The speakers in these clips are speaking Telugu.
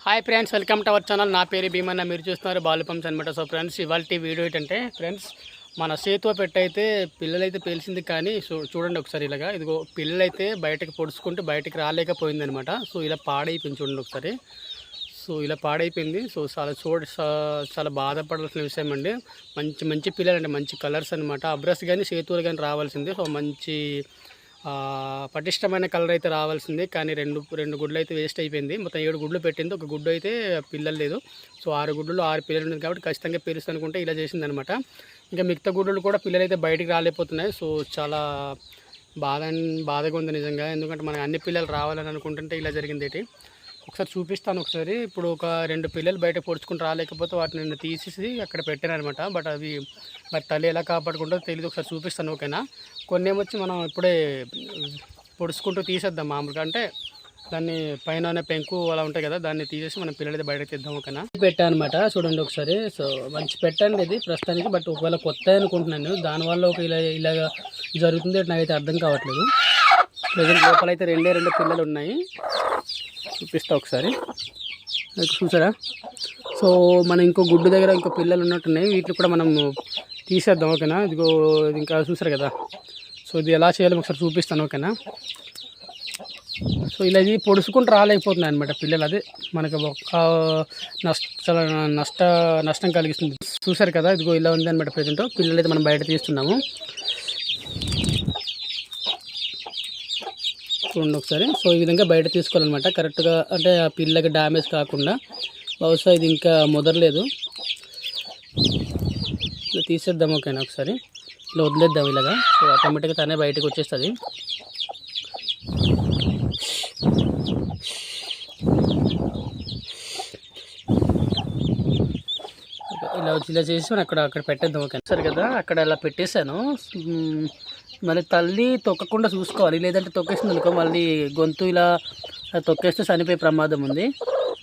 Hi friends, welcome to our channel. నా పేరు భీమన్న, మీరు చూస్తున్నారు బాలు పంప్స్ అనమాట. సో ఫ్రెండ్స్, ఇవాళ వీడియో ఏంటంటే ఫ్రెండ్స్, మన సేతువ పెట్టయితే పిల్లలైతే పేల్చింది. కానీ చూడండి ఒకసారి ఇలాగా, ఇదిగో పిల్లలైతే బయటకు పొడుచుకుంటూ బయటకు రాలేకపోయింది. సో ఇలా పాడైపోయింది చూడండి ఒకసారి. సో ఇలా పాడైపోయింది. సో చాలా బాధపడాల్సిన విషయం అండి. మంచి మంచి పిల్లలు అంటే మంచి కలర్స్ అనమాట. అబ్రస్ కానీ సేతువులు కానీ రావాల్సింది. సో మంచి పటిష్టమైన కలర్ అయితే రావాల్సింది. కానీ రెండు గుడ్లు అయితే వేస్ట్ అయిపోయింది. మొత్తం 7 గుడ్లు పెట్టింది. ఒక గుడ్డు అయితే పిల్లలు లేదు. సో 6 గుడ్లు 6 పిల్లలు ఉంది కాబట్టి ఖచ్చితంగా పేరుస్తుంది అనుకుంటే ఇలా చేసింది అనమాట. ఇంకా మిగతా గుడ్లు కూడా పిల్లలు అయితే బయటికి రాలేకపోతున్నాయి. సో చాలా బాధగా ఉంది నిజంగా. ఎందుకంటే మనకు అన్ని పిల్లలు రావాలని అనుకుంటుంటే ఇలా జరిగింది ఏంటి. ఒకసారి చూపిస్తాను ఒకసారి. ఇప్పుడు ఒక 2 పిల్లలు బయట పొడుచుకుని రాలేకపోతే వాటిని నేను తీసేసి అక్కడ పెట్టాను అనమాట. బట్ అవి మరి తల్లి ఎలా కాపాడుకుంటుందో తెలియదు. ఒకసారి చూపిస్తాను, ఓకేనా. కొన్ని ఏమొచ్చి మనం ఇప్పుడే పొడుచుకుంటూ తీసేద్దాం మామూలుగా. అంటే దాన్ని పైన పెంకు అలా ఉంటాయి కదా, దాన్ని తీసేసి మనం పిల్లలైతే బయటకు తీద్దాం, ఓకేనా. పెట్టా అనమాట, చూడండి ఒకసారి. సో మంచి పెట్టండి ఇది ప్రస్తుతానికి. బట్ ఒకవేళ కొత్త అనుకుంటున్నాను, దానివల్ల ఒక ఇలాగా జరుగుతుంది నాకైతే అర్థం కావట్లేదు. ప్రజెంట్ లోపలైతే 2 పిల్లలు ఉన్నాయి. చూపిస్తా ఒకసారి, చూసారా. సో మన ఇంకో గుడ్డు దగ్గర ఇంకో పిల్లలు ఉన్నట్టున్నాయి. వీటిని కూడా మనం తీసేద్దాం, ఓకేనా. ఇదిగో ఇంకా చూసారు కదా. సో ఇది ఎలా చేయాలో ఒకసారి చూపిస్తాను, ఓకేనా. సో ఇది పొడుచుకుంటూ రాలేకపోతున్నాయి అనమాట పిల్లలు. అదే మనకు చాలా నష్టం కలిగిస్తుంది. చూసారు కదా, ఇదిగో ఇలా ఉంది అనమాట. ప్రజెంట్ పిల్లలు అయితే మనం బయట తీస్తున్నాము, చూడండి ఒకసారి. సో ఈ విధంగా బయట తీసుకోవాలన్నమాట కరెక్ట్గా, అంటే ఆ పిల్లకి డ్యామేజ్ కాకుండా. బహుశా ఇది ఇంకా ముదరలేదు, ఇలా తీసేద్దాం, ఓకేనా. ఒకసారి ఇలా వదిలేద్దాం ఇలాగా. సో ఆటోమేటిక్గా తనే బయటకు వచ్చేస్తుంది. ఇలా చేసి అక్కడ పెట్టేద్దాం, ఓకే. సరే కదా, అక్కడ ఇలా పెట్టేశాను. మళ్ళీ తల్లి తొక్కకుండా చూసుకోవాలి, లేదంటే తొక్కేసింది అనుకో మళ్ళీ గొంతు ఇలా తొక్కేస్తే చనిపోయే ప్రమాదం ఉంది.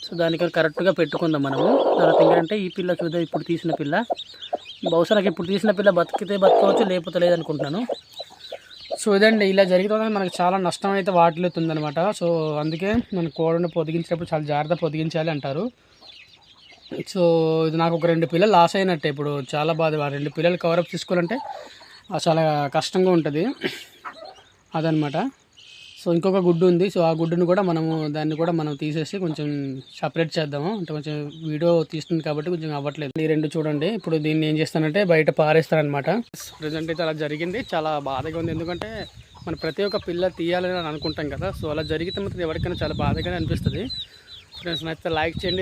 సో దానికి కరెక్ట్గా పెట్టుకుందాం మనము. తర్వాత ఏంటంటే ఈ పిల్ల చూద్దాం, ఇప్పుడు తీసిన పిల్ల. బహుశా నాకు ఇప్పుడు తీసిన పిల్ల బతికితే బతకవచ్చు, లేకపోతే లేదనుకుంటున్నాను. సో ఇదండి, ఇలా జరుగుతుంది మనకు చాలా నష్టం అయితే వాటిల్లుతుందనమాట. సో అందుకే మన కోడిని పొదిగించేటప్పుడు చాలా జాగ్రత్త పొదిగించాలి అంటారు. సో ఇది నాకు ఒక 2 పిల్లలు లాస్ అయినట్టే. ఇప్పుడు చాలా బాధ. 2 పిల్లలు కవరప్ తీసుకోవాలంటే చాలా కష్టంగా ఉంటుంది అదనమాట. సో ఇంకొక గుడ్డు ఉంది. సో ఆ గుడ్డును కూడా దాన్ని కూడా మనం తీసేసి కొంచెం సపరేట్ చేద్దాము. అంటే కొంచెం వీడియో తీస్తుంది కాబట్టి కొంచెం అవ్వట్లేదు. ఈ 2 చూడండి. ఇప్పుడు దీన్ని ఏం చేస్తానంటే బయట పారేస్తానమాట. ప్రజెంట్ అయితే అలా జరిగింది. చాలా బాధగా ఉంది. ఎందుకంటే మనం ప్రతి ఒక్క పిల్ల తీయాలని అనుకుంటాం కదా. సో అలా జరిగితే మాత్రం ఎవరికైనా చాలా బాధగానే అనిపిస్తుంది. ఫ్రెండ్స్ నచ్చితే లైక్ చేయండి.